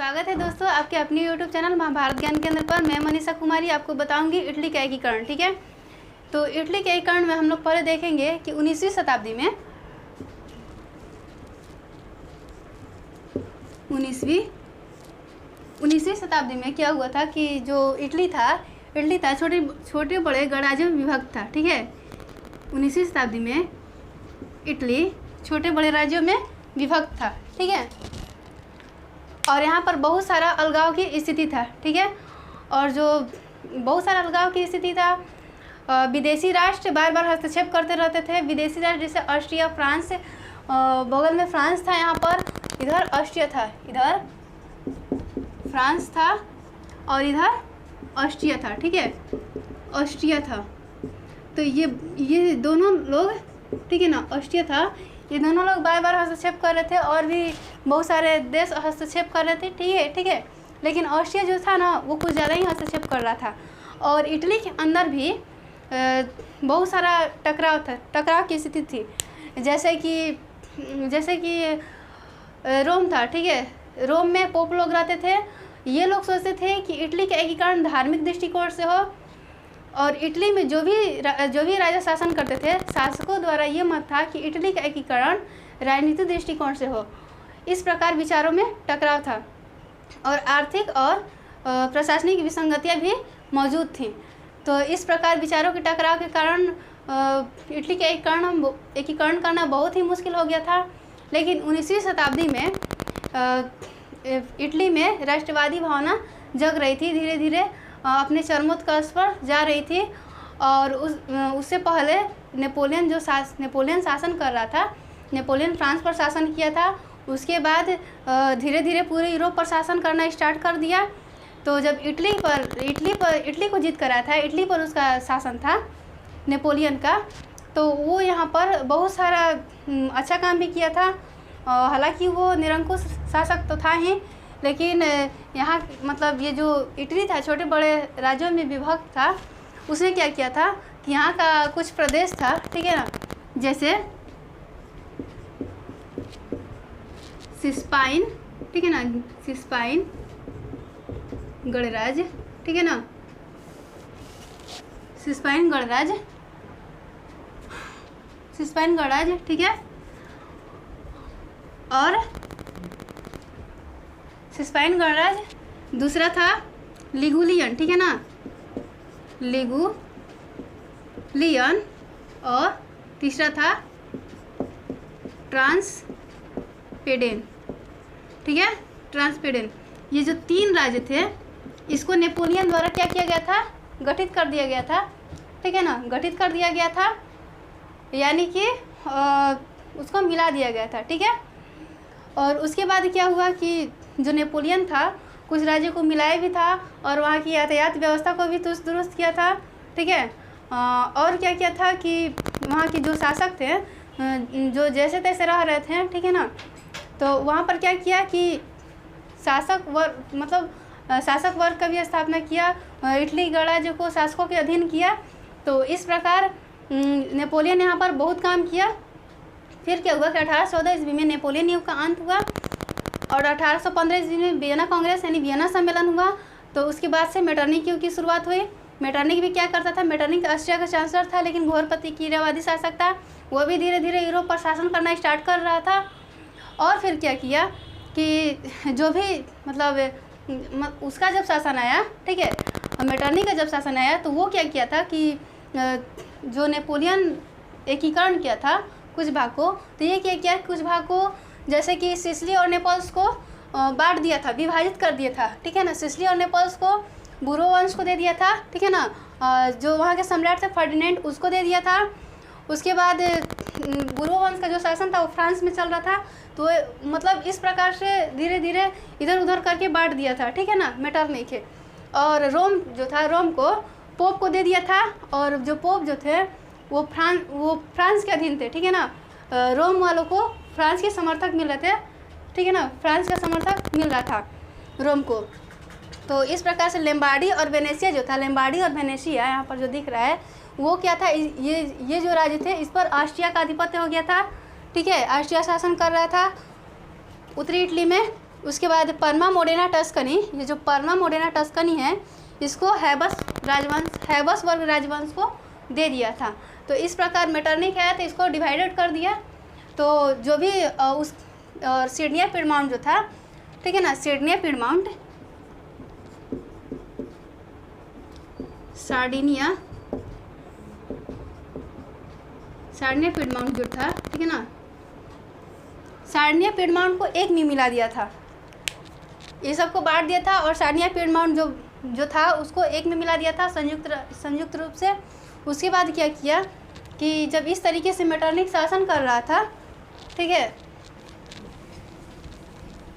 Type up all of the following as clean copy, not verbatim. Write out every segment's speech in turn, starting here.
स्वागत है दोस्तों आपके अपने यूट्यूब चैनल महाभारत ज्ञान केंद्र पर। मैं मनीषा कुमारी आपको बताऊंगी इटली का एकीकरण। ठीक है, तो इटली के एकीकरण में हम लोग पहले देखेंगे कि 19वीं शताब्दी में 19वीं शताब्दी में क्या हुआ था कि जो इटली था छोटे बड़े गणराज्यों में विभक्त था। ठीक है, 19वीं शताब्दी में इटली छोटे बड़े राज्यों में विभक्त था। ठीक है, और यहाँ पर बहुत सारा अलगाव की स्थिति था। ठीक है, और जो बहुत सारा अलगाव की स्थिति था, विदेशी राष्ट्र बार बार हस्तक्षेप करते रहते थे। विदेशी राष्ट्र जैसे ऑस्ट्रिया, फ्रांस, बगल में फ्रांस था, यहाँ पर इधर ऑस्ट्रिया था, इधर फ्रांस था और इधर ऑस्ट्रिया था। ठीक है, ऑस्ट्रिया था, तो ये दोनों लोग, ठीक है ना, ऑस्ट्रिया था, ये दोनों लोग बार बार हस्तक्षेप कर रहे थे और भी बहुत सारे देश हस्तक्षेप कर रहे थे। ठीक है, लेकिन ऑस्ट्रिया जो था ना वो कुछ ज़्यादा ही हस्तक्षेप कर रहा था। और इटली के अंदर भी बहुत सारा टकराव की स्थिति थी। जैसे कि रोम था। ठीक है, रोम में पोप लोग रहते थे। ये लोग सोचते थे कि इटली का एकीकरण धार्मिक दृष्टिकोण से हो, और इटली में जो भी राजा शासन करते थे, शासकों द्वारा ये मत था कि इटली का एकीकरण राजनीतिक दृष्टिकोण से हो। इस प्रकार विचारों में टकराव था और आर्थिक और प्रशासनिक विसंगतियां भी मौजूद थीं। तो इस प्रकार विचारों के टकराव के कारण इटली का एकीकरण करना बहुत ही मुश्किल हो गया था। लेकिन 19वीं शताब्दी में इटली में राष्ट्रवादी भावना जग रही थी, धीरे धीरे अपने चरमोत्कर्ष पर जा रही थी। और उससे पहले नेपोलियन शासन कर रहा था। नेपोलियन फ्रांस पर शासन किया था, उसके बाद धीरे धीरे पूरे यूरोप पर शासन करना स्टार्ट कर दिया। तो जब इटली को जीत कर आया था, इटली पर उसका शासन था नेपोलियन का, तो वो यहाँ पर बहुत सारा अच्छा काम भी किया था। हालांकि वो निरंकुश शासक तो था ही, लेकिन यहाँ मतलब ये जो इटली था छोटे बड़े राज्यों में विभक्त था, उसने क्या किया था कि यहाँ का कुछ प्रदेश था, ठीक है ना, जैसे सिस्पाइन, ठीक है ना, सिस्पाइन गणराज्य, ठीक है ना, सिस्पाइन गणराज्य, ठीक है, और सिस्पाइन गणराज्य। दूसरा था लिगुलियन, ठीक है ना, लिगुलियन, और तीसरा था ट्रांसपेडेन, ठीक है, ट्रांसपेडेन। ये जो तीन राज्य थे, इसको नेपोलियन द्वारा क्या किया गया था, गठित कर दिया गया था। ठीक है ना, गठित कर दिया गया था, यानी कि उसको मिला दिया गया था। ठीक है, और उसके बाद क्या हुआ कि जो नेपोलियन था कुछ राज्यों को मिलाया भी था और वहाँ की यातायात व्यवस्था को भी दुरुस्त किया था। ठीक है, और क्या किया था कि वहाँ के जो शासक थे, जो जैसे तैसे रह रहे थे, ठीक है ना, तो वहाँ पर क्या किया कि शासक वर्ग का भी स्थापना किया, इटली गणराज्य को शासकों के अधीन किया। तो इस प्रकार नेपोलियन यहाँ पर बहुत काम किया। फिर क्या हुआ कि 1814 ईस्वी में नेपोलियन युग का अंत हुआ और 1815 ईस्वी में वियना कांग्रेस यानी वियना सम्मेलन हुआ। तो उसके बाद से मेटरनिख युग की शुरुआत हुई। मेटरनिख भी क्या करता था, मेटरनिख ऑस्ट्रिया का चांसलर था, लेकिन घोर प्रतिक्रियावादी शासक था। वो भी धीरे धीरे यूरोप पर शासन करना स्टार्ट कर रहा था। और फिर क्या किया कि जो भी मतलब उसका जब शासन आया, ठीक है, मेटरनिख का जब शासन आया, तो वो क्या किया था कि जो नेपोलियन एकीकरण किया था कुछ भाग को, तो ये क्या किया, कुछ भाग को जैसे कि सिसिली और नेपल्स को बांट दिया था, विभाजित कर दिया था। ठीक है ना, सिसिली और नेपल्स को बुरो वंश को दे दिया था। ठीक है ना, जो वहाँ के सम्राट थे फर्डिनेंड, उसको दे दिया था। उसके बाद बुरो वंश का जो शासन था वो फ्रांस में चल रहा था। तो मतलब इस प्रकार से धीरे धीरे इधर उधर करके बांट दिया था। ठीक है ना, मेटरनिख है। और रोम जो था, रोम को पोप को दे दिया था, और जो पोप जो थे वो फ्रांस के अधीन थे। ठीक है ना, रोम वालों को फ्रांस के समर्थक मिल रहे थे। ठीक है ना, फ्रांस का समर्थक मिल रहा था रोम को। तो इस प्रकार से लैम्बार्डी और वेनेशिया जो था, लैम्बार्डी और वेनेशिया यहाँ पर जो दिख रहा है, वो क्या था, ये जो राज्य थे इस पर ऑस्ट्रिया का आधिपत्य हो गया था। ठीक है, ऑस्ट्रिया शासन कर रहा था उत्तरी इटली में। उसके बाद पर्मा मोडेना टस्कनी, ये जो पर्मा मोडेना टस्कनी है इसको हैबस वर्ग राजवंश को दे दिया था। तो इस प्रकार मेटरनिक है तो इसको डिवाइडेड कर दिया। तो जो भी उस सिडनिया पिडमाउंट जो था, ठीक है ना, सिडनिया पिडमाउंट सार्डिनिया पिडमाउंट जो था, ठीक है ना, सार्डिनिया पिडमाउंट को एक में मिला दिया था, ये सबको बांट दिया था और सार्डिनिया पिडमाउंट जो था उसको एक में मिला दिया था संयुक्त रूप से। उसके बाद क्या किया कि जब इस तरीके से मेटरनिक शासन कर रहा था, ठीक है,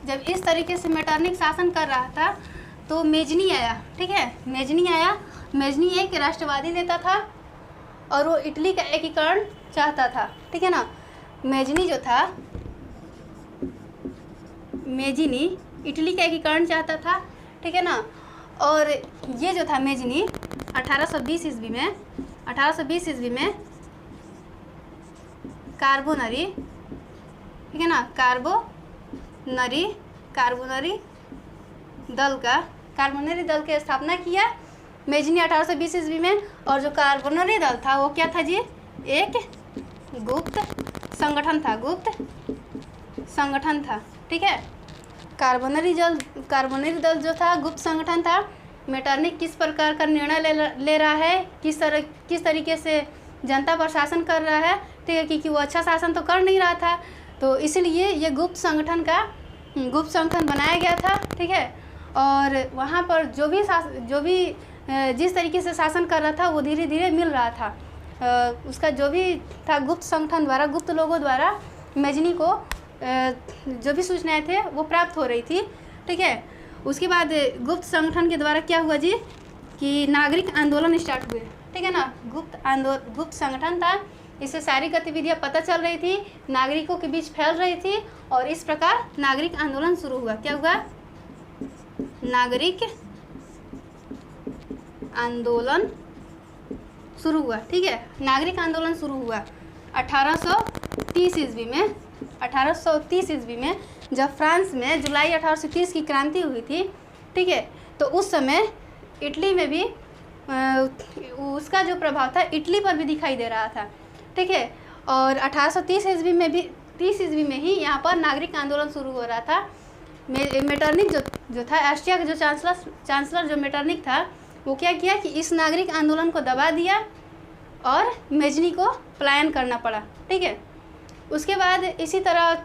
जब इस तरीके से मेटरनिक शासन कर रहा था तो मेजनी आया, ठीक है, मेजनी एक राष्ट्रवादी नेता था और वो इटली का एकीकरण चाहता था, ठीक है ना। मेजनी इटली का एकीकरण चाहता था, ठीक है ना। और ये जो था मेजनी 1820 ईस्वी में कार्बोनरी, ठीक है ना, कार्बोनरी दल की स्थापना किया मेजनी 1820 ईस्वी में। और जो कार्बोनरी दल था वो क्या था जी, एक गुप्त संगठन था, ठीक है। कार्बोनरी दल जो था गुप्त संगठन था। मेटरनिक किस प्रकार का निर्णय ले रहा है, किस तरीके से जनता पर शासन कर रहा है, ठीक है, क्योंकि वो अच्छा शासन तो कर नहीं रहा था, तो इसलिए ये गुप्त संगठन बनाया गया था, ठीक है। और वहाँ पर जो भी जिस तरीके से शासन कर रहा था वो धीरे धीरे मिल रहा था, उसका जो भी था गुप्त संगठन द्वारा, गुप्त लोगों द्वारा मेजनी को जो भी सूचनाएं थे वो प्राप्त हो रही थी, ठीक है। उसके बाद गुप्त संगठन के द्वारा क्या हुआ जी कि नागरिक आंदोलन स्टार्ट हुए, ठीक है ना। गुप्त संगठन था, इससे सारी गतिविधियां पता चल रही थी, नागरिकों के बीच फैल रही थी और इस प्रकार नागरिक आंदोलन शुरू हुआ। क्या हुआ, नागरिक आंदोलन शुरू हुआ, ठीक है। नागरिक आंदोलन शुरू हुआ 1830 ईस्वी में जब फ्रांस में जुलाई 1830 की क्रांति हुई थी, ठीक है। तो उस समय इटली में भी उसका जो प्रभाव था इटली पर भी दिखाई दे रहा था, ठीक है। और 1830 ईस्वी में ही यहाँ पर नागरिक आंदोलन शुरू हो रहा था। मेटरनिक जो था, ऑस्ट्रिया का जो चांसलर जो मेटरनिक था, वो क्या किया कि इस नागरिक आंदोलन को दबा दिया और मेजनी को पलायन करना पड़ा, ठीक है। उसके बाद इसी तरह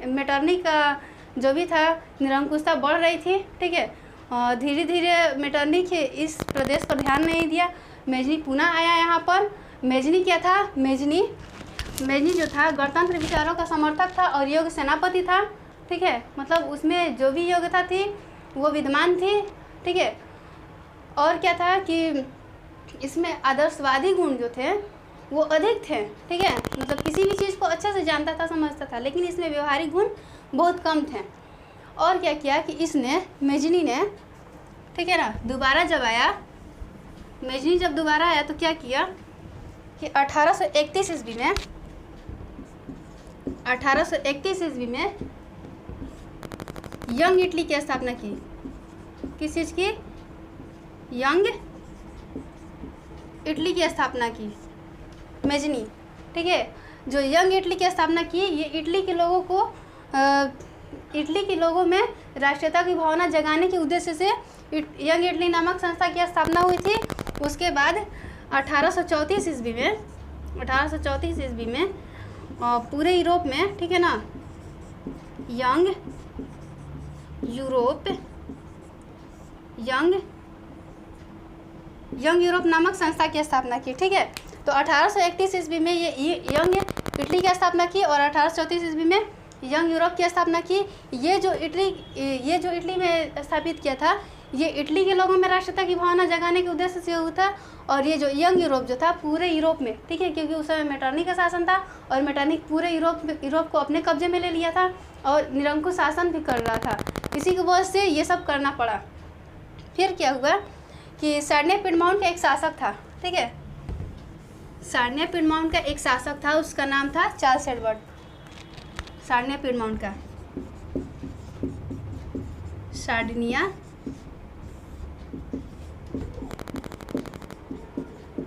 मेटरनिक का जो भी था निरंकुशता बढ़ रही थी, ठीक है। और धीरे धीरे मेटरनिक इस प्रदेश पर ध्यान नहीं दिया। मेजनी पुनः आया यहाँ पर। मेजनी क्या था, मेजनी जो था गणतंत्र विचारों का समर्थक था और योग्य सेनापति था, ठीक है। मतलब उसमें जो भी योग्यता थी वो विद्यमान थी, ठीक है। और क्या था कि इसमें आदर्शवादी गुण जो थे वो अधिक थे, ठीक है। मतलब किसी भी चीज़ को अच्छे से जानता था, समझता था, लेकिन इसमें व्यवहारिक गुण बहुत कम थे। और क्या किया कि मेजनी ने, ठीक है ना, मेजनी जब दोबारा आया तो क्या किया कि 1831 ईस्वी में यंग इटली की स्थापना की। किस चीज़ की, यंग इटली की स्थापना की मेजनी, ठीक है। जो यंग इटली की स्थापना की, ये इटली के लोगों में राष्ट्रीयता की भावना जगाने के उद्देश्य से यंग इटली नामक संस्था की स्थापना हुई थी। उसके बाद 1834 ईस्वी में पूरे यूरोप में, ठीक है ना, यंग यूरोप नामक संस्था की स्थापना की, ठीक है। तो 1831 ईस्वी में ये यंग इटली की स्थापना की और 1834 ईस्वी में यंग यूरोप की स्थापना की। ये जो इटली में स्थापित किया था, ये इटली के लोगों में राष्ट्रीयता की भावना जगाने के उद्देश्य से हुआ था। और ये जो यंग यूरोप जो था पूरे यूरोप में, ठीक है, क्योंकि उस समय मेटरनिक का शासन था और मेटरनिक पूरे यूरोप को अपने कब्जे में ले लिया था और निरंकुश शासन भी कर रहा था। इसी की वजह से ये सब करना पड़ा। फिर क्या हुआ कि सार्डिनिया पिडमाउंट का एक शासक था, ठीक है। सार्डिनिया पिडमाउंट का एक शासक था, उसका नाम था चार्ल्स एडवर्ड। सार्डिनिया पिडमाउंट का सार्डिनिया,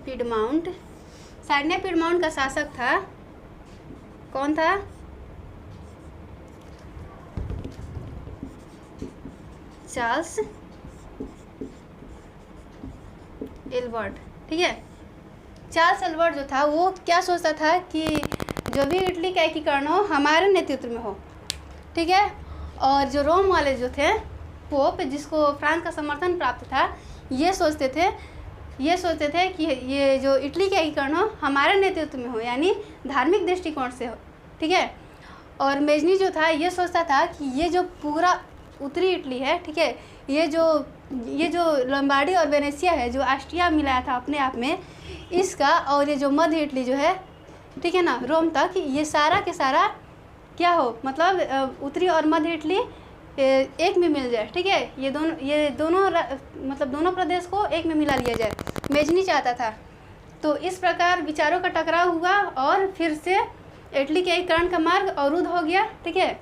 पिडमाउंट। सार्डिनिया पिडमाउंट का शासक था, कौन था? Charles Albert. ठीक है, चार्ल्स एल्बर्ट जो था वो क्या सोचता था कि जो भी इटली का एकीकरण हो हमारे नेतृत्व में हो। ठीक है, और जो रोम वाले जो थे, पोप, जिसको फ्रांस का समर्थन प्राप्त था, ये सोचते थे कि ये जो इटली का एकीकरण हो हमारे नेतृत्व में हो, यानी धार्मिक दृष्टिकोण से हो। ठीक है, और मेजनी जो था ये सोचता था कि ये जो पूरा उत्तरी इटली है, ठीक है, ये जो लंबार्डी और वेनेसिया है, जो ऑस्ट्रिया मिलाया था अपने आप में, इसका, और ये जो मध्य इटली जो है, ठीक है ना, रोम तक, ये सारा के सारा क्या हो, मतलब उत्तरी और मध्य इटली एक में मिल जाए। ठीक है, ये दोनों मतलब दोनों प्रदेश को एक में मिला लिया जाए, मेजनी चाहता था। तो इस प्रकार विचारों का टकराव हुआ और फिर से इटली के एकीकरण का मार्ग अवरुद्ध हो गया। ठीक है,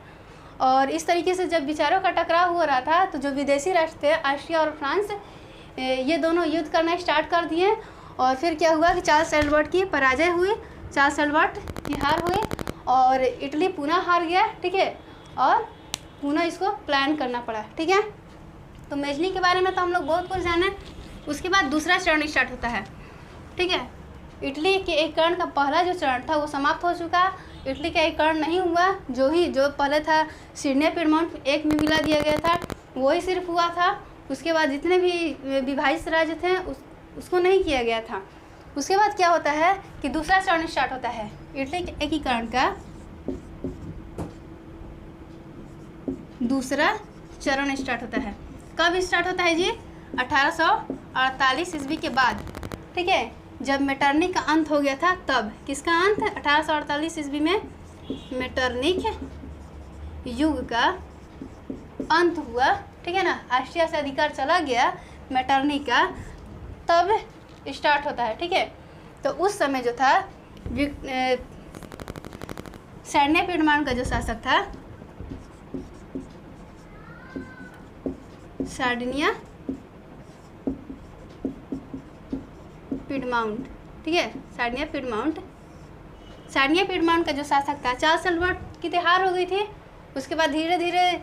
और इस तरीके से जब विचारों का टकराव हो रहा था तो जो विदेशी राष्ट्र थे, ऑस्ट्रिया और फ्रांस, ये दोनों युद्ध करना स्टार्ट कर दिए। और फिर क्या हुआ कि चार्ल्स एल्बर्ट की पराजय हुई, चार्ल्स एल्बर्ट की हार हुई और इटली पुनः हार गया। ठीक है, और पुनः इसको प्लान करना पड़ा। ठीक है, तो मेजनी के बारे में तो हम लोग बहुत कुछ जाने। उसके बाद दूसरा चरण स्टार्ट होता है। ठीक है, इटली के एकीकरण का पहला जो चरण था वो समाप्त हो चुका। इटली का एकीकरण नहीं हुआ, जो पहले था सार्डिनिया पिडमाउंट एक में मिला दिया गया था, वही सिर्फ हुआ था। उसके बाद जितने भी विभाजित राज्य थे उसको नहीं किया गया था। उसके बाद क्या होता है कि दूसरा चरण स्टार्ट होता है इटली के एकीकरण का। दूसरा चरण स्टार्ट होता है, कब स्टार्ट होता है जी? 1848 ईस्वी के बाद। ठीक है, जब मेटरनिख का अंत हो गया था तब। किसका अंत? 1848 ईस्वी में मेटरनिख युग का अंत हुआ। ठीक है ना, ऑस्ट्रिया से अधिकार चला गया मेटरनिख का, तब स्टार्ट होता है। ठीक है, तो उस समय जो था सार्डिनिया पिडमाउंट का जो शासक था, सार्डिनिया पिडमाउंट। ठीक है, सार्डिनिया पिडमाउंट का जो शासक था, चार्ल्स एल्बर्ट की तो हार हो गई थी। उसके बाद धीरे धीरे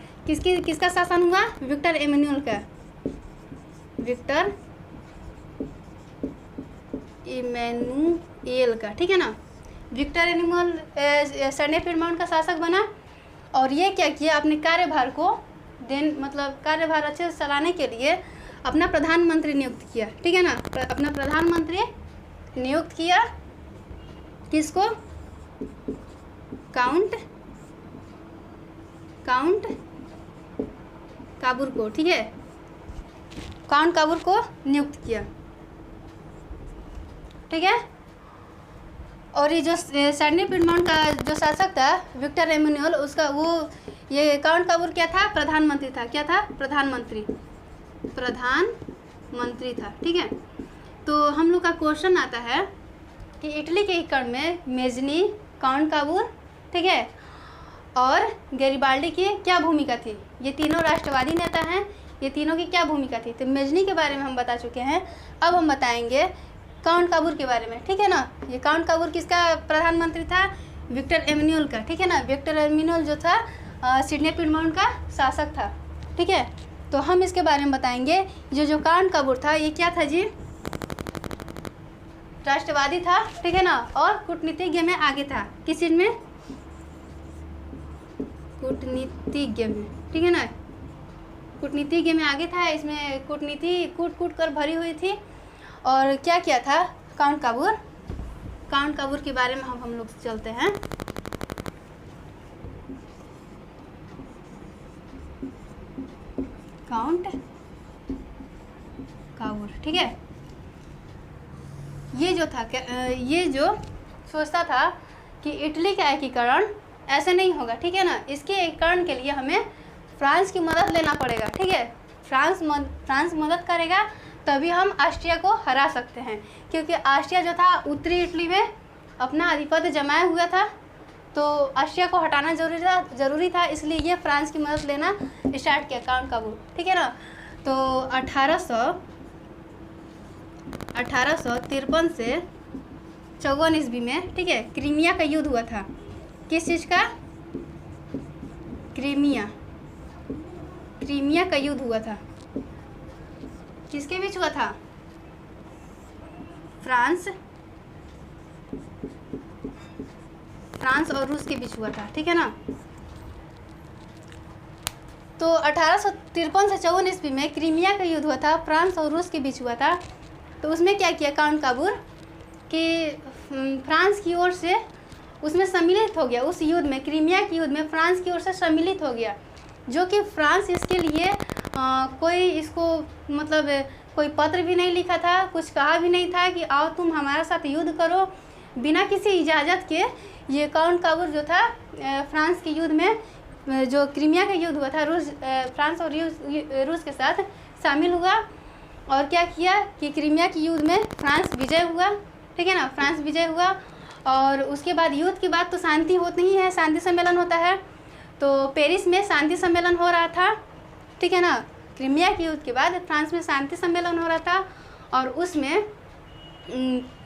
किसका शासन हुआ? विक्टर एमेनुएल का। विक्टर इमैनुएल का। ठीक है ना, विक्टर एमेनुएल सार्डिनिया पिडमाउंट का शासक बना। और ये क्या किया, अपने कार्यभार को कार्यभार अच्छे से चलाने के लिए अपना प्रधानमंत्री नियुक्त किया। ठीक है ना, अपना प्रधानमंत्री नियुक्त किया। किसको? काउंट काबूर को। ठीक है, काउंट काबूर को नियुक्त किया। ठीक है, और ये जो सार्डिनिया पिडमाउंट का जो शासक था विक्टर एमेनुएल, उसका ये काउंट काबूर क्या था? प्रधानमंत्री था। क्या था? प्रधानमंत्री था। ठीक है, तो हम लोग का क्वेश्चन आता है कि इटली के एकीकरण में मेजनी, काउंट काबूर, ठीक है, और गैरिबाल्डी की क्या भूमिका थी? ये तीनों राष्ट्रवादी नेता हैं, ये तीनों की क्या भूमिका थी? तो मेजनी के बारे में हम बता चुके हैं। अब हम बताएंगे काउंट काबूर के बारे में। ठीक है ना, ये काउंट काबूर किसका प्रधानमंत्री था? विक्टर एमेनुएल का। ठीक है ना, विक्टर एमेनुएल जो था सार्डिनिया पिडमाउंट का शासक था। ठीक है, तो हम इसके बारे में बताएंगे। जो काउंट काबूर था ये क्या था जी? राष्ट्रवादी था। ठीक है ना, और कूटनीतिज्ञ में आगे था। किस चीज में? कूटनीतिज्ञ में। ठीक है ना, कूटनीतिज्ञ में आगे था। इसमें कूटनीति कूट कर भरी हुई थी। और क्या किया था काउंट काबूर के बारे में हम लोग चलते हैं। काउंट काबूर, ठीक है, ये जो सोचता था कि इटली का एकीकरण ऐसे नहीं होगा। ठीक है ना, इसके एकीकरण के लिए हमें फ्रांस की मदद लेना पड़ेगा। ठीक है, फ्रांस मदद करेगा तभी हम ऑस्ट्रिया को हरा सकते हैं, क्योंकि ऑस्ट्रिया जो था उत्तरी इटली में अपना आधिपत्य जमाया हुआ था। तो ऑस्ट्रिया को हटाना ज़रूरी था, इसलिए ये फ्रांस की मदद लेना स्टार्ट किया काउंट काबूर, ठीक है ना। तो 1853 से 54 ईस्वी में, ठीक है, क्रीमिया का युद्ध हुआ था। किस चीज़ का? क्रीमिया का युद्ध हुआ था। किसके बीच हुआ था? फ्रांस और रूस के बीच हुआ था, ठीक है ना। तो 1853 से 54 ईस्वी में क्रीमिया का युद्ध हुआ था, फ्रांस और रूस के बीच हुआ था। तो उसमें क्या किया काउंट काबूर कि फ्रांस की ओर से उसमें सम्मिलित हो गया, उस युद्ध में, क्रीमिया के युद्ध में फ्रांस की ओर से सम्मिलित हो गया, जो कि फ्रांस इसके लिए कोई इसको मतलब कोई पत्र भी नहीं लिखा था, कुछ कहा भी नहीं था कि आओ तुम हमारे साथ युद्ध करो। बिना किसी इजाज़त के ये काउंट काबूर जो था फ्रांस के युद्ध में, जो क्रीमिया का युद्ध हुआ था, फ्रांस और रूस के साथ शामिल हुआ। और क्या किया कि क्रीमिया के युद्ध में फ्रांस विजय हुआ, ठीक है ना, फ्रांस विजय हुआ। और उसके बाद युद्ध के बाद तो शांति होती ही है, शांति सम्मेलन होता है। तो पेरिस में शांति सम्मेलन हो रहा था, ठीक है ना। क्रीमिया के युद्ध के बाद फ्रांस में शांति सम्मेलन हो रहा था, और उसमें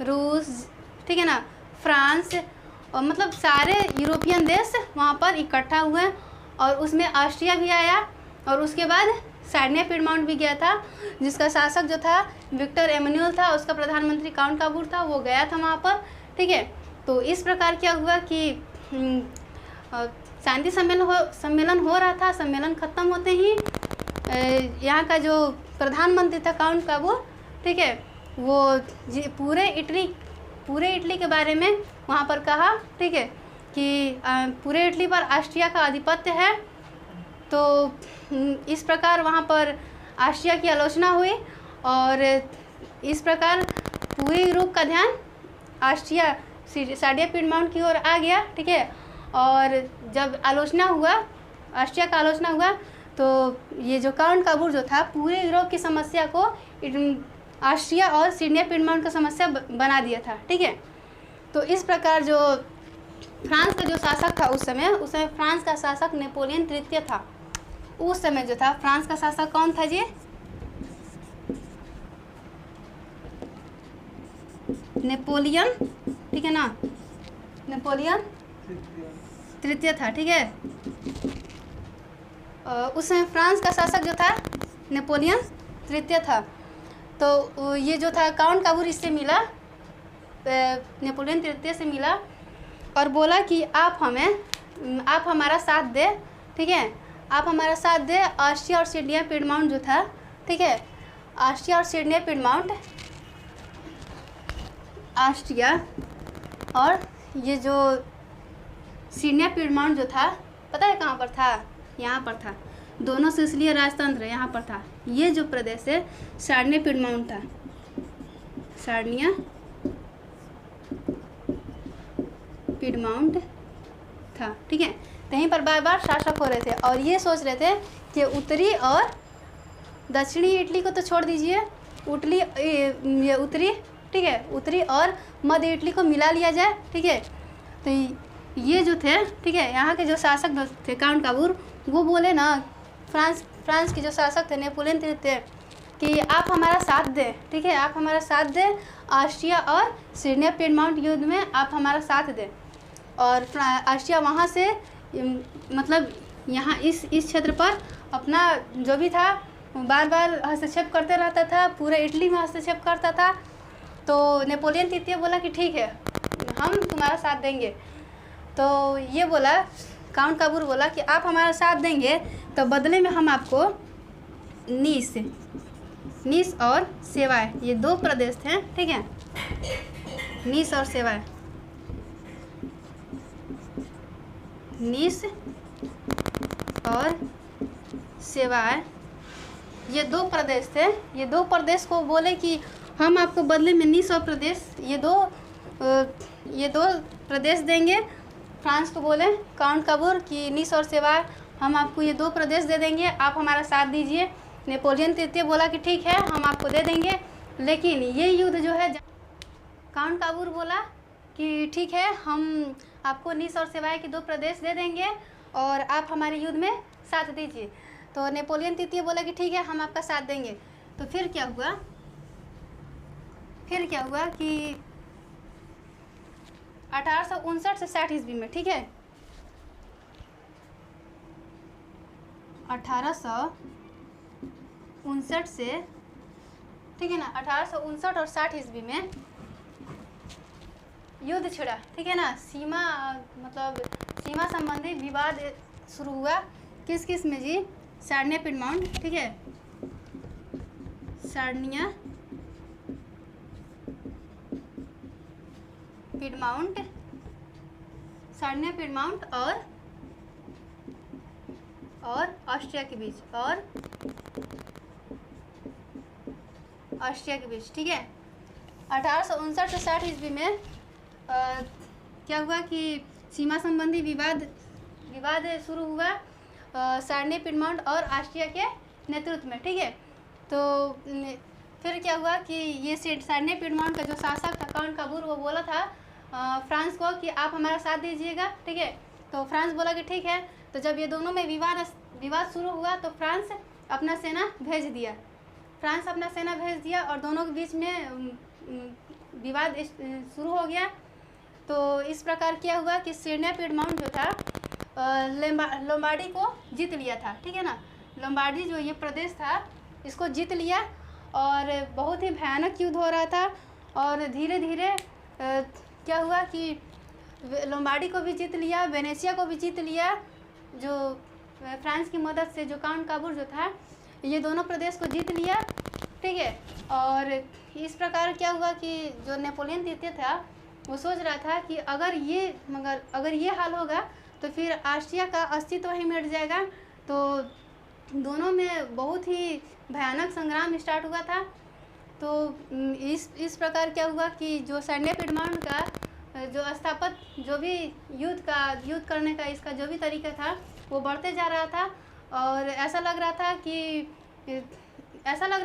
रूस, ठीक है ना, फ्रांस और मतलब सारे यूरोपियन देश वहाँ पर इकट्ठा हुए, और उसमें ऑस्ट्रिया भी आया, और उसके बाद सार्डिनिया पीडमाउंट भी गया था, जिसका शासक जो था विक्टर एमेनुएल था, उसका प्रधानमंत्री काउंट काबूर था, वो गया था वहाँ पर, ठीक है। तो इस प्रकार क्या हुआ कि शांति सम्मेलन हो रहा था। सम्मेलन ख़त्म होते ही यहाँ का जो प्रधानमंत्री था काउंट काबूर, ठीक है, वो पूरे इटली के बारे में वहाँ पर कहा, ठीक है, कि पूरे इटली पर ऑस्ट्रिया का आधिपत्य है। तो इस प्रकार वहाँ पर ऑस्ट्रिया की आलोचना हुई, और इस प्रकार पूरे यूरोप का ध्यान ऑस्ट्रिया सार्डिनिया पीडमाउंट की ओर आ गया, ठीक है। और जब आलोचना हुआ, ऑस्ट्रिया का आलोचना हुआ, तो ये जो काउंट काबूर जो था पूरे यूरोप की समस्या को ऑस्ट्रिया और सार्डिनिया पीडमाउंट का समस्या बना दिया था, ठीक है। तो इस प्रकार जो फ्रांस का जो शासक था उस समय फ्रांस का शासक नेपोलियन तृतीय था। उस समय जो था फ्रांस का शासक कौन था जी? नेपोलियन, ठीक है ना, नेपोलियन तृतीय था, ठीक है। उस समय फ्रांस का शासक जो था नेपोलियन तृतीय था। तो ये जो था काउंट काबूर इससे मिला, नेपोलियन तृतीय से मिला, और बोला कि आप हमारा साथ दे, ठीक है, आप हमारा साथ दे। ऑस्ट्रिया और सार्डिनिया पीडमाउंट जो था, ठीक है, ऑस्ट्रिया और सार्डिनिया पीडमाउंट, ऑस्ट्रिया और ये जो सार्डिनिया पीडमाउंट जो था, पता है कहाँ पर था? यहाँ पर था। दोनों सिसिलियन राजतंत्र यहाँ पर था। ये जो प्रदेश है सार्डिनिया पीडमाउंट था, सार्डिनिया पीडमाउंट था, ठीक है। कहीं पर बार बार शासक हो रहे थे, और ये सोच रहे थे कि उत्तरी और दक्षिणी इटली को तो छोड़ दीजिए, ये उत्तरी, ठीक है, उत्तरी और मध्य इटली को मिला लिया जाए, ठीक है। तो ये जो थे, ठीक है, यहाँ के जो शासक थे काउंट काबूर, वो बोले ना फ्रांस के जो शासक थे नेपोलियन तृतीय कि आप हमारा साथ दें, ठीक है, आप हमारा साथ दें, ऑस्ट्रिया और सार्डिनिया पीडमाउंट युद्ध में आप हमारा साथ दें। और ऑस्ट्रिया वहाँ से मतलब यहाँ इस क्षेत्र पर अपना जो भी था बार बार हस्तक्षेप करते रहता था, पूरे इटली में हस्तक्षेप करता था। तो नेपोलियन तृतीय बोला कि ठीक है, हम तुम्हारा साथ देंगे। तो ये बोला, काउंट काबूर बोला कि आप हमारा साथ देंगे तो बदले में हम आपको नीस और सेवाय, ये दो प्रदेश थे, ठीक है, नीस और सेवाय, नीस और सेवाय, ये दो प्रदेश थे। ये दो प्रदेश को बोले कि हम आपको बदले में नीस और प्रदेश, ये दो प्रदेश देंगे। फ्रांस को बोले काउंट काबूर कि नीस और सेवाय, हम आपको ये दो प्रदेश दे देंगे, आप हमारा साथ दीजिए। नेपोलियन तृतीय बोला कि ठीक है, हम आपको दे देंगे, लेकिन ये युद्ध जो है, काउंट काबूर बोला कि ठीक है, हम आपको नीस और सेवाय के 2 प्रदेश दे देंगे और आप हमारे युद्ध में साथ दीजिए। तो नेपोलियन तृतीय बोला कि ठीक है, हम आपका साथ देंगे। तो फिर क्या हुआ कि 1859 से 60 ईस्वी में, ठीक है, 1859 से, ठीक है ना, 1859 और 60 ईस्वी में युद्ध छिड़ा, ठीक है ना। सीमा संबंधी विवाद शुरू हुआ। किस किस में जी? सार्डिनिया पिडमाउंट, ठीक है, सार्डिनिया पिडमाउंट और ऑस्ट्रिया के बीच, ठीक है। 1859 से 60 ईस्वी में क्या हुआ कि सीमा संबंधी विवाद शुरू हुआ सार्डिनिया पिडमाउंट और ऑस्ट्रिया के नेतृत्व में, ठीक है। तो फिर क्या हुआ कि ये सार्डिनिया पिडमाउंट का जो शासक था काउंट काबूर, वो बोला था फ्रांस को कि आप हमारा साथ दीजिएगा, ठीक है। तो फ्रांस बोला कि ठीक है। तो जब ये दोनों में विवाद शुरू हुआ तो फ्रांस अपना सेना भेज दिया और दोनों के बीच में विवाद शुरू हो गया। तो इस प्रकार क्या हुआ कि सार्डिनिया पिडमाउंट जो था लोम्बार्डी को जीत लिया था, ठीक है ना। लोम्बार्डी जो ये प्रदेश था इसको जीत लिया और बहुत ही भयानक युद्ध हो रहा था। और धीरे धीरे क्या हुआ कि लोम्बार्डी को भी जीत लिया, वेनेशिया को भी जीत लिया, जो फ्रांस की मदद से, जो काउंट काबूर जो था, ये दोनों प्रदेश को जीत लिया, ठीक है। और इस प्रकार क्या हुआ कि जो नेपोलियन तृतीय था वो सोच रहा था कि अगर ये हाल होगा तो फिर ऑस्ट्रिया का अस्तित्व ही मिट जाएगा। तो दोनों में बहुत ही भयानक संग्राम स्टार्ट हुआ था। तो इस प्रकार क्या हुआ कि जो सार्डिनिया पिडमाउंट का जो जो भी युद्ध करने का इसका जो भी तरीका था वो बढ़ते जा रहा था। और ऐसा लग रहा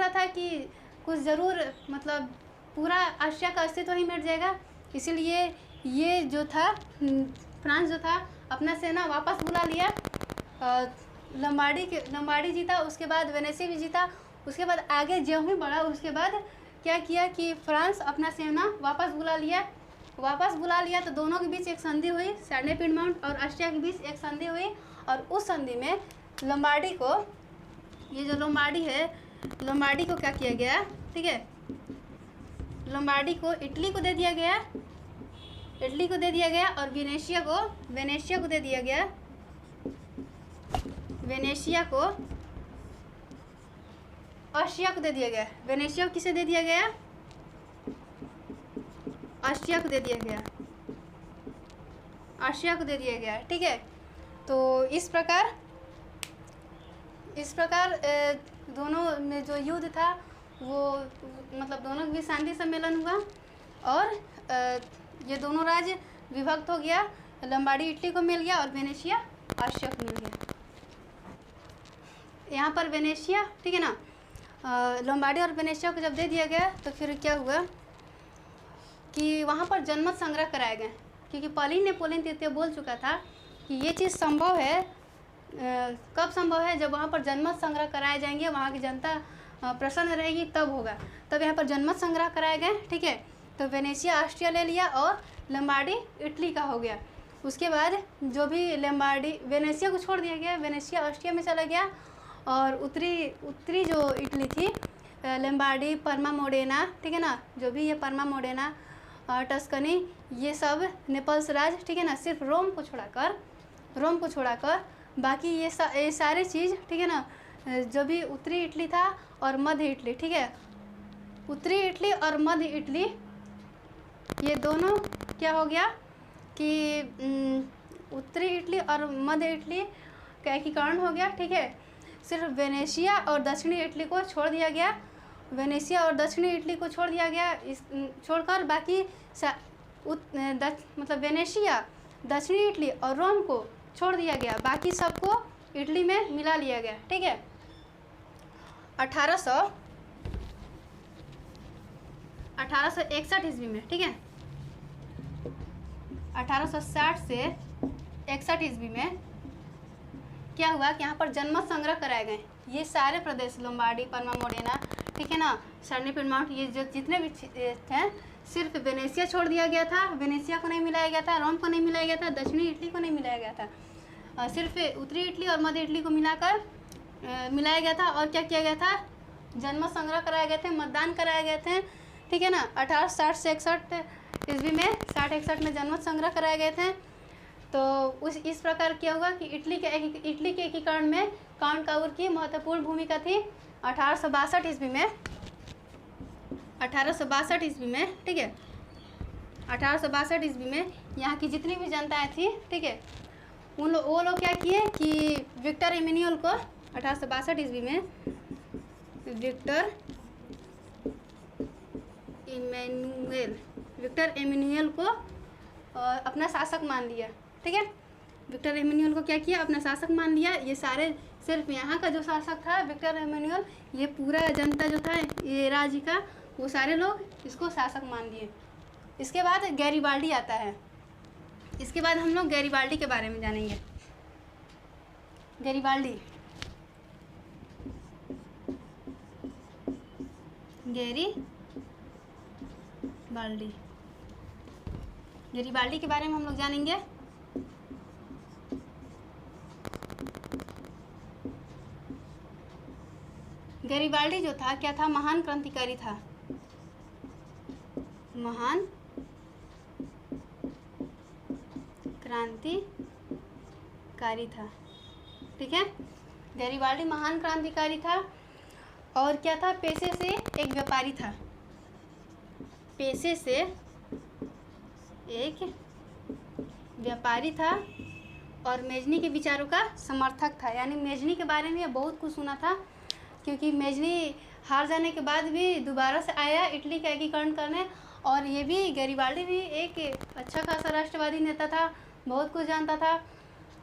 था कि कुछ ज़रूर मतलब पूरा ऑस्ट्रिया का अस्तित्व ही मिट जाएगा। इसीलिए ये जो था फ्रांस जो था अपना सेना वापस बुला लिया। लोम्बार्डी जीता, उसके बाद वेनेशिया भी जीता। उसके बाद आगे जो ही बढ़ा, उसके बाद क्या किया कि फ्रांस अपना सेना वापस बुला लिया। तो दोनों के बीच एक संधि हुई, सार्डिनिया पिडमाउंट और ऑस्ट्रिया के बीच एक संधि हुई। और उस संधि में लोम्बार्डी को, ये जो लोम्बार्डी है, लोम्बार्डी को क्या किया गया, ठीक है, लोम्बार्डी को इटली को दे दिया गया और वेनेशिया को दे दिया गया। वेनेशिया को ऑस्ट्रिया को दे दिया गया। वेनेशिया को किसे दे दिया गया? ऑस्ट्रिया को दे दिया गया, ठीक है। तो इस प्रकार दोनों में जो युद्ध था वो मतलब दोनों के बीच शांति सम्मेलन हुआ और ये दोनों राज्य विभक्त हो गया। लोम्बार्डी इटली को मिल गया और वेनेशिया ऑस्ट्रिया को मिल गया। यहाँ पर वेनेशिया, ठीक है ना, लोम्बार्डी और वेनेशिया को जब दे दिया गया तो फिर क्या हुआ कि वहाँ पर जनमत संग्रह कराए गए, क्योंकि पहले ही नेपोलियन तृतीय बोल चुका था कि ये चीज़ संभव है। कब संभव है? जब वहाँ पर जनमत संग्रह कराए जाएंगे, वहाँ की जनता प्रसन्न रहेगी, तब होगा। तब यहाँ पर जनमत संग्रह कराए गए, ठीक है। तो वेनेशिया ऑस्ट्रिया ले लिया और लोम्बार्डी इटली का हो गया। उसके बाद जो भी लोम्बार्डी, वेनेशिया को छोड़ दिया गया, वेनेशिया ऑस्ट्रिया में चला गया और उत्तरी जो इटली थी, लोम्बार्डी, पर्मा मोडेना, ठीक है ना, जो भी ये पर्मा मोडेना, टस्कनी, ये सब नेपल्स राज, ठीक है ना, सिर्फ रोम को छोड़ाकर बाकी ये सारे चीज़, ठीक है ना, जो भी उत्तरी इटली था और मध्य इटली, ठीक है, उत्तरी इटली और मध्य इटली, ये दोनों क्या हो गया कि उत्तरी इटली और मध्य इटली का एकीकरण हो गया, ठीक है। सिर्फ वेनेशिया और दक्षिणी इटली को छोड़ दिया गया। छोड़कर बाकी मतलब वेनेशिया, दक्षिणी इटली और रोम को छोड़ दिया गया, बाकी सबको इटली में मिला लिया गया, ठीक है। 1861 ईस्वी में, ठीक है, 1860 से 61 ईस्वी में क्या हुआ कि यहाँ पर जनमत संग्रह कराए गए। ये सारे प्रदेश लोम्बार्डी, परमा मोडेना, ठीक है ना, सरनी पिडमाउंट, ये जो जितने भी थे, सिर्फ वेनेशिया छोड़ दिया गया था। वेनेशिया को नहीं मिलाया गया था, रोम को नहीं मिलाया गया था, दक्षिणी इटली को नहीं मिलाया गया था, सिर्फ उत्तरी इटली और मध्य इटली को मिलाकर मिलाया गया था। और क्या किया गया था, जनमत संग्रह कराए गए थे, मतदान कराए गए थे, ठीक है ना। 1860 से 61 ईस्वी में 60-61 में जनमत संग्रह कराए गए थे। तो इस प्रकार क्या हुआ कि इटली के एकीकरण में काउंट काबूर की महत्वपूर्ण भूमिका थी। 1862 ईस्वी में 1862 ईस्वी में, ठीक है, 1862 ईस्वी में यहाँ की जितनी भी जनताएं थी, ठीक है, वो लोग क्या किए कि विक्टर एमेनुएल को 1862 ईस्वी में विक्टर एमेनुएल को अपना शासक मान लिया, ठीक है। विक्टर एमेनुएल को क्या किया, अपना शासक मान लिया। ये सारे सिर्फ यहाँ का जो शासक था विक्टर एमेनुएल, ये पूरा जनता जो था ये राज्य का, वो सारे लोग इसको शासक मान लिए। इसके बाद गैरीबाल्डी आता है। इसके बाद हम लोग गैरीबाल्डी के बारे में जानेंगे। गैरीबाल्डी गैरीबाल्डी के बारे में हम लोग जानेंगे। गैरीबाल्डी जो था क्या था, महान क्रांतिकारी था, महान क्रांतिकारी था, ठीक है। गैरीबाल्डी महान क्रांतिकारी था और क्या था, पेशे से एक व्यापारी था, पेशे से एक व्यापारी था और मेजनी के विचारों का समर्थक था। यानी मेजनी के बारे में बहुत कुछ सुना था, क्योंकि मेजनी हार जाने के बाद भी दोबारा से आया इटली का एकीकरण करने। और ये भी गैरीबाल्डी भी एक अच्छा खासा राष्ट्रवादी नेता था, बहुत कुछ जानता था।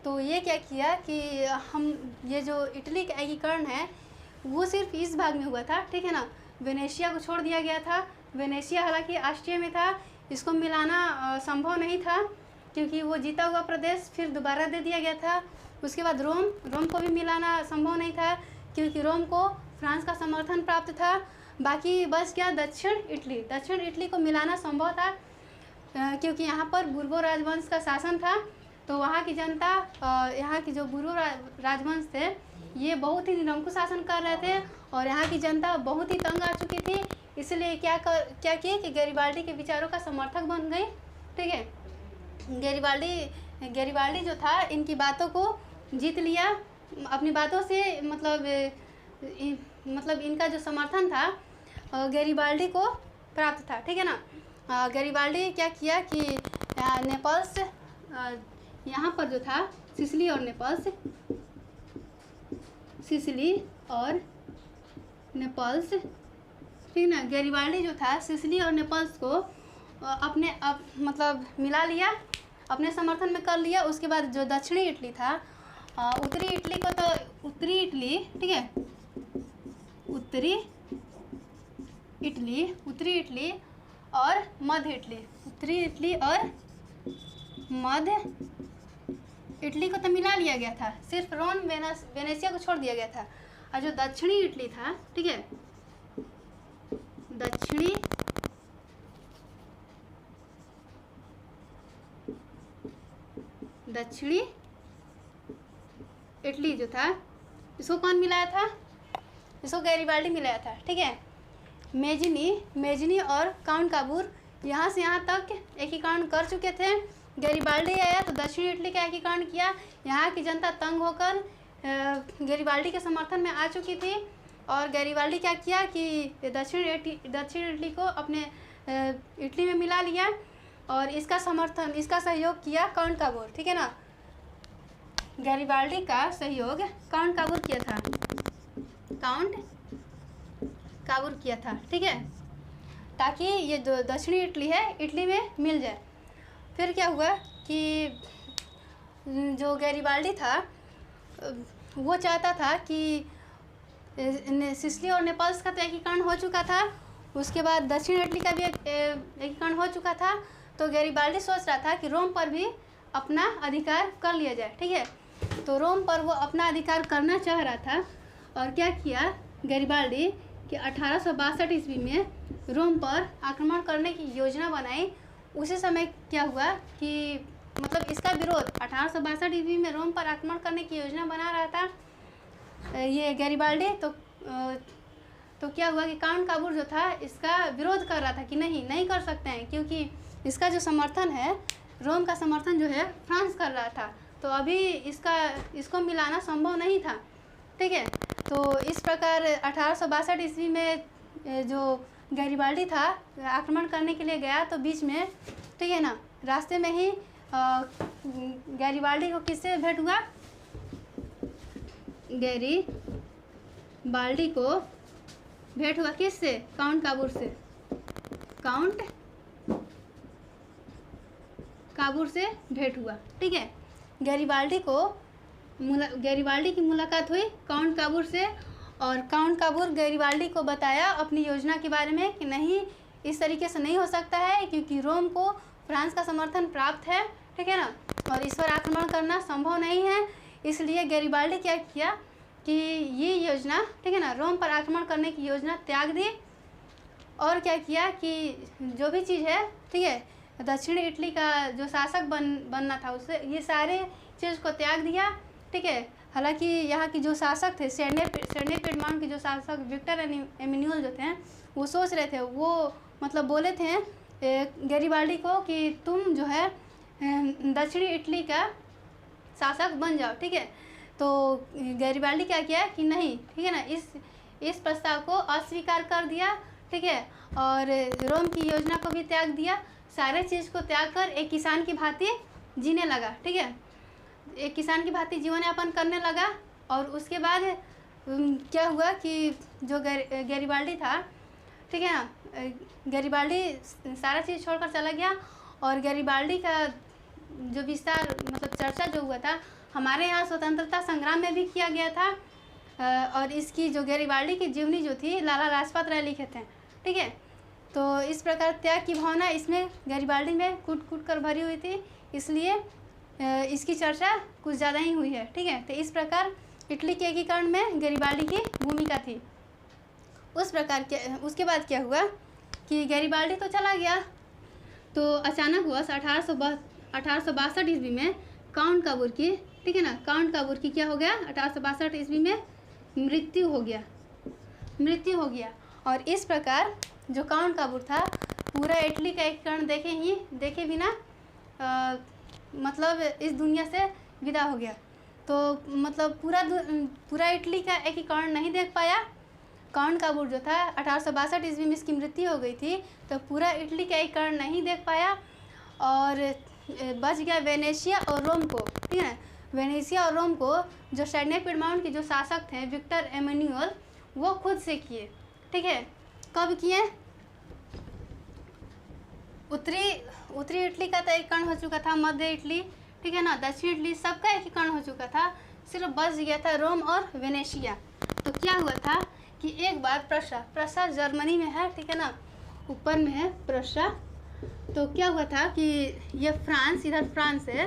तो ये क्या किया कि हम ये जो इटली का एकीकरण है वो सिर्फ इस भाग में हुआ था, ठीक है ना। वेनेशिया को छोड़ दिया गया था। वेनेशिया हालांकि ऑस्ट्रिया में था, इसको मिलाना संभव नहीं था क्योंकि वो जीता हुआ प्रदेश फिर दोबारा दे दिया गया था। उसके बाद रोम को भी मिलाना संभव नहीं था क्योंकि रोम को फ्रांस का समर्थन प्राप्त था। बाकी बस क्या, दक्षिण इटली को मिलाना संभव था क्योंकि यहाँ पर बुर्बो राजवंश का शासन था। तो वहाँ की जनता, यहाँ की जो बुर्बो राजवंश थे, ये बहुत ही निरंकुश शासन कर रहे थे और यहाँ की जनता बहुत ही तंग आ चुकी थी। इसलिए क्या किए कि गैरीबाल्डी के विचारों का समर्थक बन गई, ठीक है। गैरीबाल्डी जो था इनकी बातों को जीत लिया अपनी बातों से, मतलब इनका जो समर्थन था गैरीबाल्डी को प्राप्त था, ठीक है ना। गैरीबाल्डी क्या किया कि नेपल्स, यहाँ पर जो था सिसिली और नेपल्स, ठीक ना। गैरीबाल्डी जो था सिसिली और नेपल्स को मतलब मिला लिया, अपने समर्थन में कर लिया। उसके बाद जो दक्षिणी इटली था, उत्तरी इटली, ठीक है, उत्तरी इटली और मध्य इटली को तो मिला लिया गया था, सिर्फ रोम वेनेशिया को छोड़ दिया गया था। और जो दक्षिणी इटली था, ठीक है, दक्षिणी इटली जो था, इसको कौन मिलाया था, इसको गैरीबाल्डी मिलाया था, ठीक है। मेजनी और काउंट काबूर यहाँ से यहाँ तक एकीकरण कर चुके थे। गैरीबाल्डी आया तो दक्षिण इटली का एकीकरण किया। यहाँ की जनता तंग होकर गैरीबाल्डी के समर्थन में आ चुकी थी और गैरीबाल्डी क्या किया कि दक्षिण इटली को अपने इटली में मिला लिया और इसका सहयोग किया काउंट काबूर, ठीक है ना। गैरीबाल्डी का सहयोग काउंट काबूर किया था, ठीक है, ताकि ये जो दक्षिणी इटली है इटली में मिल जाए। फिर क्या हुआ कि जो गैरीबाल्डी था वो चाहता था कि सिसिली और नेपल्स का तो एकीकरण हो चुका था, उसके बाद दक्षिण इटली का भी एकीकरण हो चुका था, तो गैरिबाल्डी सोच रहा था कि रोम पर भी अपना अधिकार कर लिया जाए, ठीक है। तो रोम पर वो अपना अधिकार करना चाह रहा था और क्या किया गैरिबाल्डी कि 1862 ईस्वी में रोम पर आक्रमण करने की योजना बनाई। उसी समय क्या हुआ कि मतलब इसका विरोध 1862 ईस्वी में रोम पर आक्रमण करने की योजना बना रहा था ये गैरिबाल्डी। तो क्या हुआ कि काउंट काबूर जो था इसका विरोध कर रहा था कि नहीं कर सकते हैं, क्योंकि इसका जो समर्थन है रोम का समर्थन जो है फ्रांस कर रहा था, तो अभी इसको मिलाना संभव नहीं था, ठीक है। तो इस प्रकार 1862 ईस्वी में जो गैरिबाल्डी था आक्रमण करने के लिए गया, तो बीच में, ठीक है ना, रास्ते में ही गैरिबाल्डी को किससे भेंट हुआ? गैरिबाल्डी को भेंट हुआ किससे? काउंट काबूर से। काउंट काबूर से भेंट हुआ, ठीक है। गैरिबाल्डी की मुलाकात हुई काउंट काबूर से, और काउंट काबूर गैरिबाल्डी को बताया अपनी योजना के बारे में कि नहीं, इस तरीके से नहीं हो सकता है, क्योंकि रोम को फ्रांस का समर्थन प्राप्त है, ठीक है ना, और इस पर आक्रमण करना संभव नहीं है। इसलिए गैरिबाल्डी क्या किया कि ये योजना, ठीक है ना, रोम पर आक्रमण करने की योजना त्याग दी, और क्या किया कि जो भी चीज़ है, ठीक है, दक्षिण इटली का जो शासक बनना था उससे ये सारे चीज़ को त्याग दिया, ठीक है। हालांकि यहाँ की जो शासक थे सेरने पिडमॉन्ट के जो शासक विक्टर एमेन्युअल जो थे, वो सोच रहे थे, वो मतलब बोले थे गैरिबाल्डी को कि तुम जो है दक्षिणी इटली का शासक बन जाओ, ठीक है। तो गैरिबाल्डी क्या किया कि नहीं, ठीक है ना, इस प्रस्ताव को अस्वीकार कर दिया, ठीक है, और रोम की योजना को भी त्याग दिया। सारे चीज़ को त्याग कर एक किसान की भांति जीने लगा, ठीक है, एक किसान की भांति जीवन यापन करने लगा। और उसके बाद क्या हुआ कि जो गैरिबाल्डी था, ठीक है ना, गैरिबाल्डी सारा चीज़ छोड़कर चला गया, और गैरिबाल्डी का जो विस्तार मतलब चर्चा जो हुआ था हमारे यहाँ स्वतंत्रता संग्राम में भी किया गया था, और इसकी जो गैरिबाल्डी की जीवनी जो थी लाला लाजपत राय लिखे थे, ठीक है। तो इस प्रकार त्याग की भावना इसमें गैरिबाल्डी में कूट कूट कर भरी हुई थी, इसलिए इसकी चर्चा कुछ ज़्यादा ही हुई है, ठीक है। तो इस प्रकार इटली के एकीकरण में गैरिबाल्डी की भूमिका थी। उसके बाद क्या हुआ कि गैरिबाल्डी तो चला गया, तो अचानक हुआ 1862 ईस्वी में काउंट काबूर की, ठीक है ना, काउंट काबूर की क्या हो गया, 1862 ईस्वी में मृत्यु हो गया। और इस प्रकार जो काउंट काबूर था पूरा इटली का एकीकरण देखे बिना मतलब इस दुनिया से विदा हो गया। तो मतलब पूरा इटली का एकीकरण नहीं देख पाया। काउंट काबूर जो था 1862 ईस्वी में इसकी मृत्यु हो गई थी, तो पूरा इटली का एकीकरण नहीं देख पाया, और बच गया वेनेशिया और रोम को, ठीक है। वेनेशिया और रोम को जो सेरने पिडमॉन्ट के जो शासक थे विक्टर एमेन्युअल, वो खुद से किए, ठीक है। कब किए? उत्तरी इटली का तो एकीकरण हो चुका था, मध्य इटली, ठीक है ना, दक्षिण इटली, सबका एकीकरण हो चुका था, सिर्फ बच गया था रोम और वेनेशिया। तो क्या हुआ था कि एक बार प्रशा जर्मनी में है, ठीक है ना, ऊपर में है प्रशा। तो क्या हुआ था कि ये इधर फ्रांस है,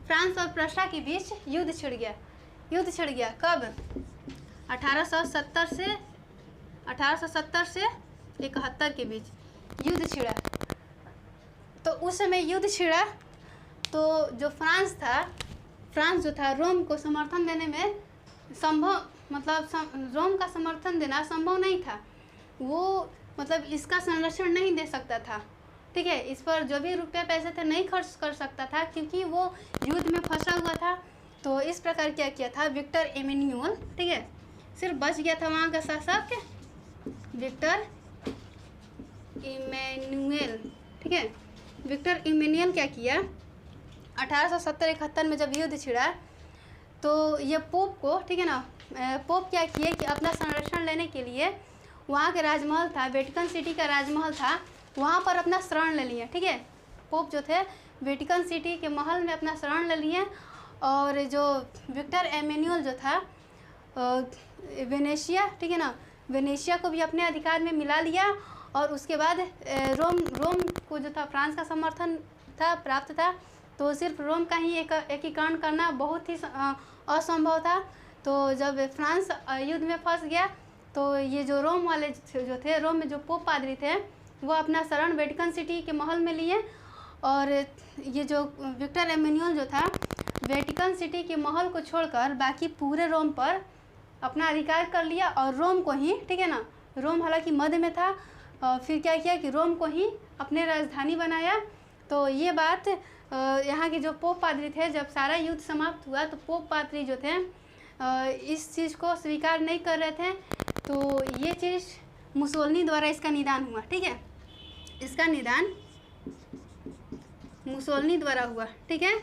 फ्रांस और प्रशा के बीच युद्ध छिड़ गया। कब? 1870 से 71 के बीच युद्ध छिड़ा। तो उस समय युद्ध छिड़ा तो जो फ्रांस जो था रोम को समर्थन देने में रोम का समर्थन देना संभव नहीं था। वो मतलब इसका संरक्षण नहीं दे सकता था, ठीक है, इस पर जो भी रुपये पैसे थे नहीं खर्च कर सकता था, क्योंकि वो युद्ध में फंसा हुआ था। तो इस प्रकार क्या किया था विक्टर एमेन्युअल, ठीक है, सिर्फ बच गया था वहाँ का शासक विक्टर इमैनुएल, ठीक है। विक्टर इमैनुएल क्या किया, 1870-71 में जब युद्ध छिड़ा तो ये पोप को, ठीक है ना, पोप क्या किए कि अपना संरक्षण लेने के लिए वहाँ के राजमहल था, वेटिकन सिटी का राजमहल था, वहाँ पर अपना शरण ले लिए, ठीक है। पोप जो थे वेटिकन सिटी के महल में अपना शरण ले लिए, और जो विक्टर एमेन्युअल जो था वेनेशिया, ठीक है ना, वेनेशिया को भी अपने अधिकार में मिला लिया, और उसके बाद रोम को जो था फ्रांस का समर्थन था प्राप्त था, तो सिर्फ रोम का ही एकीकरण करना बहुत ही असंभव था। तो जब फ्रांस युद्ध में फंस गया तो ये जो रोम वाले जो थे, रोम में जो पोप पादरी थे, वो अपना शरण वेटिकन सिटी के महल में लिए, और ये जो विक्टर एमेनुअल जो था वेटिकन सिटी के महल को छोड़कर बाकी पूरे रोम पर अपना अधिकार कर लिया, और रोम को ही, ठीक है ना, रोम हालांकि मध्य में था, फिर क्या किया कि रोम को ही अपने राजधानी बनाया। तो ये बात यहाँ के जो पोप पादरी थे, जब सारा युद्ध समाप्त हुआ तो पोप पादरी जो थे इस चीज़ को स्वीकार नहीं कर रहे थे। तो ये चीज़ मुसोलिनी द्वारा इसका निदान हुआ, ठीक है, इसका निदान मुसोलिनी द्वारा हुआ, ठीक है।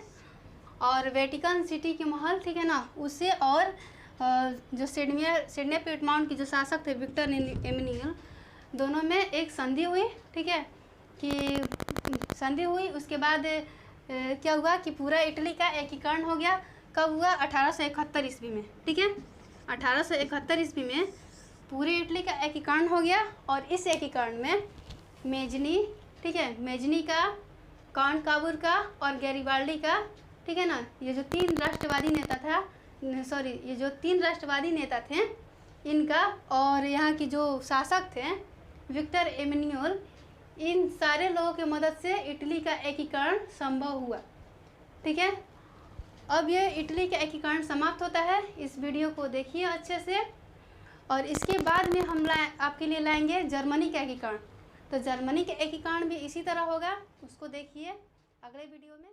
और वेटिकन सिटी के महल, ठीक है ना, उससे और जो सिडनी पीटमाउंट की जो शासक थे विक्टर एमेनुअल, दोनों में एक संधि हुई, ठीक है, कि संधि हुई। उसके बाद क्या हुआ कि पूरा इटली का एकीकरण हो गया। कब हुआ? 1871 ईस्वी में, ठीक है, 1871 ईस्वी में पूरे इटली का एकीकरण हो गया। और इस एकीकरण में मेजनी, ठीक है, मेजनी का, काउंट काबूर का और गैरिबाल्डी का, ठीक है ना, ये जो तीन राष्ट्रवादी नेता था, ये जो तीन राष्ट्रवादी नेता थे इनका, और यहाँ की जो शासक थे विक्टर एमेनुअल, इन सारे लोगों की मदद से इटली का एकीकरण संभव हुआ, ठीक है। अब ये इटली का एकीकरण समाप्त होता है। इस वीडियो को देखिए अच्छे से, और इसके बाद में हम आपके लिए लाएंगे जर्मनी का एकीकरण। तो जर्मनी का एकीकरण भी इसी तरह होगा, उसको देखिए अगले वीडियो में।